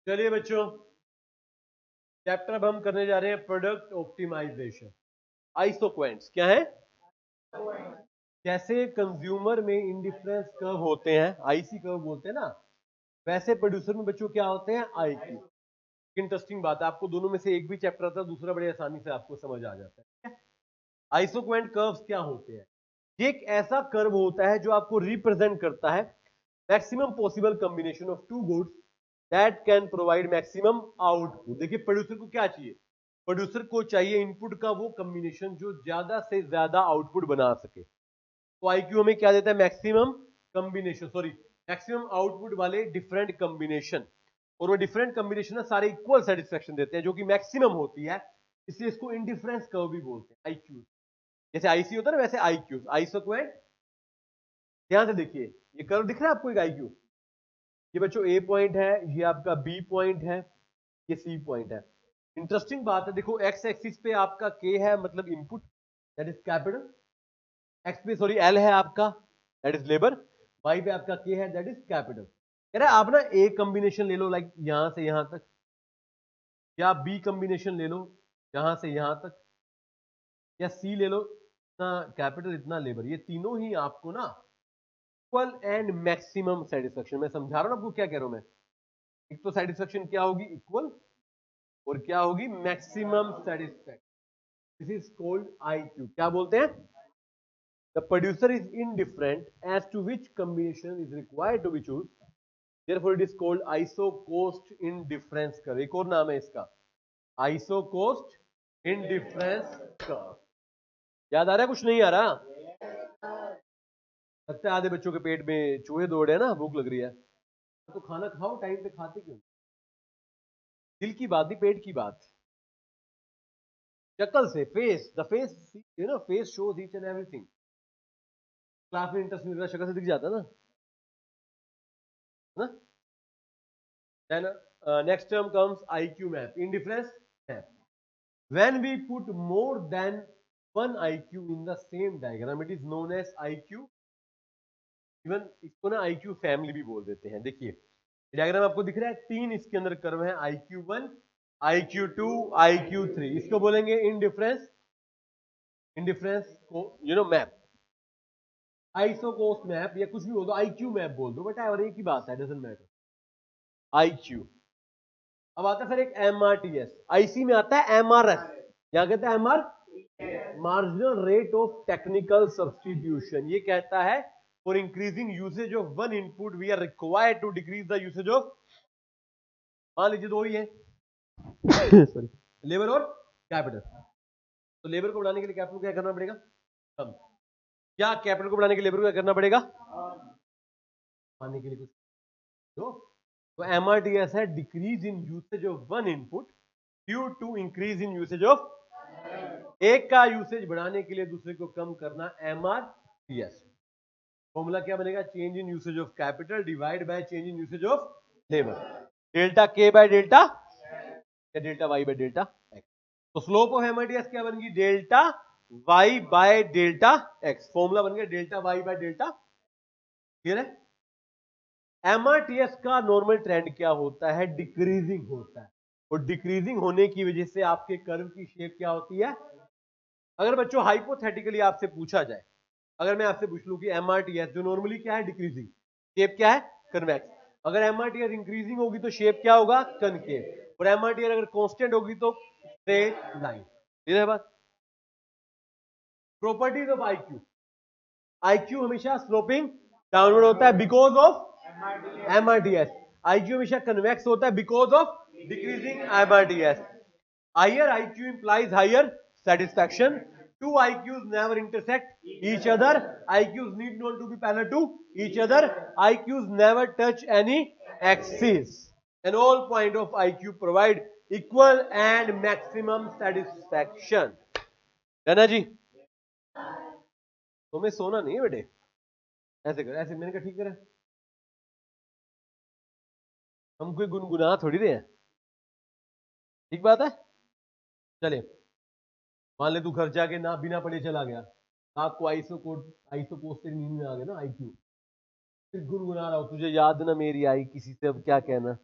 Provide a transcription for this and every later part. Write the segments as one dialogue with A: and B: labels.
A: चलिए बच्चों, चैप्टर अब हम करने जा रहे हैं प्रोडक्ट ऑप्टिमाइजेशन। आइसोक्वेंट्स क्या है? जैसे कंज्यूमर में इंडिफरेंस कर्व होते हैं, आईसी कर्व बोलते हैं ना, वैसे प्रोड्यूसर में बच्चों क्या होते हैं? आईक्यू। इंटरेस्टिंग बात है, आपको दोनों में से एक भी चैप्टर आता है, दूसरा बड़े आसानी से आपको समझ आ जाता है। आइसोक्वेंट कर्व्स क्या होते हैं? ये एक ऐसा कर्व होता है जो आपको रिप्रेजेंट करता है maximum possible combination of two goods that can provide maximum output. देखिए, प्रोड्यूसर को क्या चाहिए? प्रोड्यूसर को चाहिए इनपुट का वो कॉम्बिनेशन जो ज्यादा से ज्यादा आउटपुट बना सके। तो आईक्यू हमें क्या देता है? Maximum combination, sorry, maximum output वाले डिफरेंट कॉम्बिनेशन। और वो डिफरेंट कॉम्बिनेशन सारे इक्वल सेटिस्फेक्शन देते हैं जो कि मैक्सिमम होती है, इसलिए इसको इंडिफरेंस कर्व भी बोलते हैं, आईक्यू। जैसे आईसी होता है ना, वैसे आईक्यू, आइसोक्वेंट। ध्यान से देखिए, ये कर्व दिख रहा है आपको एक आईक्यू? ये बच्चों ए पॉइंट है, ये आपका बी पॉइंट है, ये सी पॉइंट है। इंटरेस्टिंग बात है, देखो एक्स एक्सिस पे आपका के है, मतलब input, that is capital. X पे सॉरी एल है आपका, दैट इज लेबर। वाई पे आपका के है, दैट इज कैपिटल। कह रहा है आप ना ए कॉम्बिनेशन ले लो, लाइक यहां से यहां तक, या बी कॉम्बिनेशन ले लो यहां से यहां तक, या सी ले लो, इतना कैपिटल इतना लेबर, ये तीनों ही आपको ना इक्वल एंड मैक्सिमम सेटिस्फेक्शन। मैं समझा रहा हूं आपको क्या कह रहा हूं मैं। एक तो सेटिस्फेक्शन क्या होगी? इक्वल, और क्या होगी? Maximum satisfaction. This is called IQ. क्या बोलते हैं? The producer is indifferent as to which combination is required to be choose, therefore it is called isocost indifference curve। एक और नाम है इसका, isocost indifference curve। याद आ रहा है? कुछ नहीं आ रहा? लगता है आधे बच्चों के पेट में चूहे दौड़ रहे हैं ना, भूख लग रही है। तो खाना खाओ टाइम पे, खाते क्यों? दिल की बात नहीं, पेट की बात। शक्ल से, face, the face, you know, face shows each and everything. Class में इंटरेस्ट मिल रहा है, शक्ल से दिख जाता है ना? Then next term comes IQ map, indifference map. When we put more than one IQ in the same diagram, it is known as IQ। Even इसको ना IQ फैमिली भी बोल देते हैं। देखिए, डायग्राम आपको दिख रहा है, तीन इसके अंदर कर्व है, IQ1, IQ2, IQ3। इसको बोलेंगे इंडिफरेंस, इंडिफरेंस को यू नो मैप, आइसोकोस्ट मैप, या कुछ भी बोल दो, IQ मैप बोल दो, बट और एक ही बात है, डजंट मैटर। IQ। अब आता है फिर एक MRTS। आईसी में आता है MRS, क्या कहता है? MR, marginal rate of technical substitution. ये कहता है for increasing usage of one input we are required to decrease the usage of, मान लीजिए दो ही है सॉरी, लेबर और कैपिटल। तो लेबर को बढ़ाने के लिए कैपिटल को क्या करना पड़ेगा? कम। क्या कैपिटल को बढ़ाने के लिए लेबर को क्या करना पड़ेगा? बढ़ाने के लिए कुछ तो MRTS है decrease in usage of one input due to increase in usage of, एक का यूसेज बढ़ाने के लिए दूसरे को कम करना, MRTS। फॉर्मूला क्या बनेगा? Change in usage of capital divide by change in usage of labour, delta K by delta, या delta Y by delta X. तो स्लोप ऑफ MRTS क्या बनेगी? Delta Y by delta X. Formula बन गया delta Y by delta. Clear है? MRTS का normal trend क्या होता है? डिक्रीजिंग होता है, और डिक्रीजिंग होने की वजह से आपके कर्व की शेप क्या होती है? अगर बच्चों हाइपोथेटिकली आपसे पूछा जाए, अगर मैं आपसे पूछ लूं कि MRTS जो नॉर्मली क्या है? डिक्रीजिंग, शेप क्या है? कन्वेक्स। अगर MRTS इंक्रीजिंग होगी तो शेप क्या होगा? कनकेव। और MRTS अगर कांस्टेंट होगी तो स्ट्रेट लाइन। क्लियर है बात? Properties of IQ। IQ हमेशा स्लोपिंग डाउनवर्ड होता है बिकॉज ऑफ MRTS। IQ हमेशा कन्वेक्स होता है because of decreasing MRTS। Higher IQ implies higher satisfaction. Two IQs never intersect each other. IQs need not to be parallel to each other. IQs never touch any axis. And all point of IQ provide equal and maximum satisfaction। है ना जी? तुम्हें सोना नहीं है बेटे, ऐसे कर, ऐसे मैंने कहा ठीक है, हम कोई गुनगुना थोड़ी रहे हैं। ठीक बात है? चले, मान ले तू घर जाके ना बिना पढ़े चला गया, आपको आईसो कोड से नींद में आ गया ना IQ, फिर गुनगुना रहा हूं, तुझे याद ना मेरी आई किसी से, अब क्या कहना।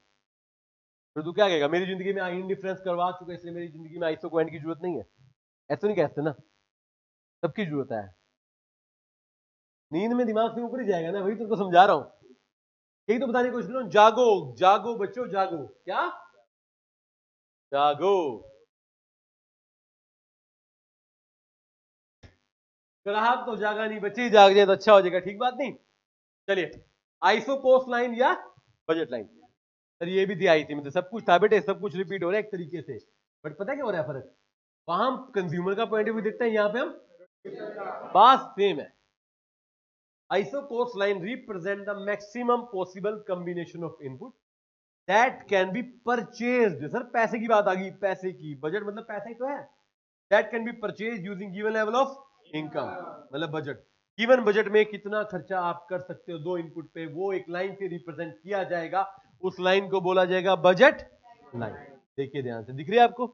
A: फिर तू क्या कहेगा, मेरी जिंदगी में इंडिफरेंस करवा चुका इसलिए मेरी जिंदगी में आइसो कोएंट की जरूरत नहीं है? ऐसा नहीं कहते ना, सबकी जरूरत है। नींद में दिमाग से ऊपर ही जाएगा ना, वही तुमको समझा रहा हूं, यही तो बताने की कोशिश कर रहा हूं। जागो जागो बच्चों जागो, क्या जागो। ग्राहक तो जागा नहीं, बच्चे ही जाग जाए तो अच्छा हो जाएगा, ठीक बात नहीं। चलिए, आइसो कोस्ट लाइन या बजट लाइन, सर ये भी दी आई थी, मतलब सब कुछ था बेटे, सब कुछ रिपीट हो रहा है एक तरीके से, बट पता है क्या हो रहा है फर्क, वहां हम कंज्यूमर का पॉइंट ऑफ व्यू देखते हैं, यहां पे हम बात सेम है। Iso cost line represent the maximum possible combination of input that can be purchased. Sir पैसे की बात आ गई, पैसे की, बजट मतलब पैसा ही तो है। That can B purchase using given level of income, मतलब बजट, गिवन बजट में कितना खर्चा आप कर सकते हो दो इनपुट पे, वो एक लाइन से रिप्रेजेंट किया जाएगा, उस लाइन को बोला जाएगा बजट लाइन। देखिए ध्यान से, दिख रही है आपको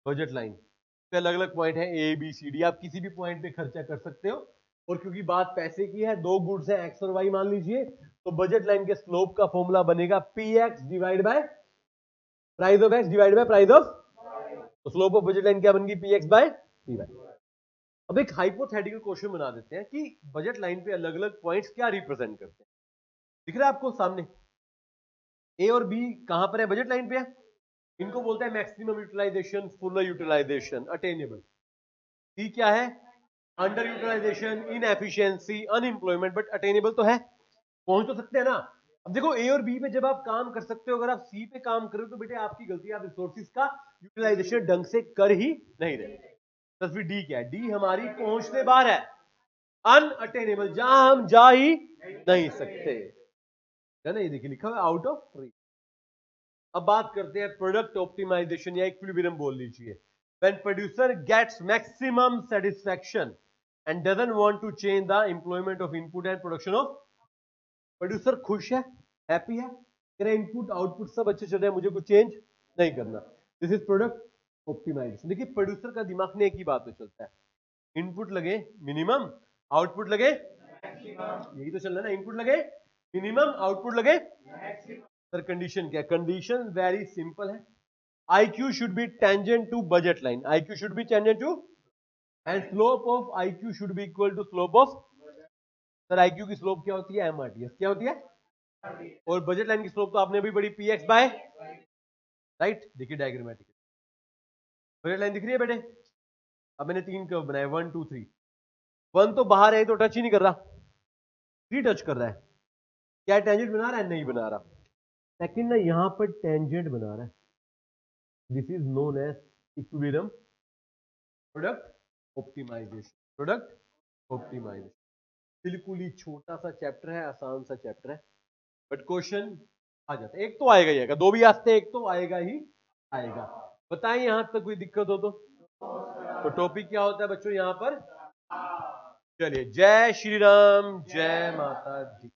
A: बजट लाइन पे अलग अलग पॉइंट है, ए बी सी डी, आप किसी भी पॉइंट पे खर्चा कर सकते हो। और क्योंकि बात पैसे की है, दो गुड्स है एक्स और वाई मान लीजिए, तो बजट लाइन के स्लोप का फॉर्मूला बनेगा P X divide by price of X divide by price of, तो स्लोप ऑफ बजट लाइन क्या बन गई, P X by P Y. अब एक हाइपोथेटिकल क्वेश्चन बना देते हैं कि बजट लाइन पे अलग अलग पॉइंट्स क्या रिप्रेजेंट करते हैं। दिख रहा है आपको सामने, ए और बी कहां पर है, बजट लाइन पे है, इनको बोलते हैं maximum utilization, full utilization, attainable. C क्या है, underutilization, inefficiency, unemployment, but attainable तो है, पहुंच तो सकते हैं ना। अब देखो ए और बी पे जब आप काम कर सकते हो, अगर आप सी पे काम करो तो बेटे आपकी गलती, आप रिसोर्सेज का यूटिलाइजेशन ढंग से कर ही नहीं रहे। तो फिर डी क्या है, डी हमारी पहुंच से बाहर है, अनअटेनेबल, जहां हम जा ही नहीं सकते, है ना, ये देखिए लिखा हुआ आउट ऑफ रीच। अब बात करते हैं प्रोडक्ट ऑप्टिमाइजेशन या इक्विलिब्रियम बोल लीजिए। When producer gets maximum satisfaction and doesn't want to change the employment of input and production of, producer खुश है, हैप्पी है, तेरा इनपुट आउटपुट सब अच्छे चल रहे हैं, मुझे कुछ चेंज नहीं करना, दिस इज प्रोडक्ट ऑप्टिमाइजेशन। देखिए प्रोड्यूसर का दिमाग में एक ही बात पे चलता है, इनपुट लगे मिनिमम, आउटपुट लगे, यही तो चल रहा है ना, इनपुट लगे मिनिमम, आउटपुट लगे। सर कंडीशन क्या है, कंडीशन वेरी सिंपल है, IQ should be tangent to budget line, IQ should be tangent to, and slope of IQ should be equal to slope of, sir IQ की slope क्या होती है, MRTS, क्या होती है, और बजट लाइन की स्लोप तो आपने भी बड़ी PX बाय, राइट। देखिए डायग्रामेटिक, बजट लाइन दिख रही है बेटे, अब मैंने 3 कर्व बनाए, 1 2 3, 1 तो बाहर है तो टच ही नहीं कर रहा, 3 टच कर रहा है, क्या टेंजेंट बना रहा है, नहीं बना रहा। सेकंड ना यहां पर टेंजेंट बना रहा है, this is known as equilibrium product optimization, product optimization. बिल्कुल ही छोटा सा चैप्टर है, आसान सा चैप्टर है, बट क्वेश्चन आ जाता है, एक तो आएगा ही आएगा, दो भी आते हैं, एक तो आएगा ही आएगा। बताएं यहां तक कोई दिक्कत हो तो टॉपिक क्या होता है बच्चों यहां पर, चलिए जय श्री राम, जय माता दी।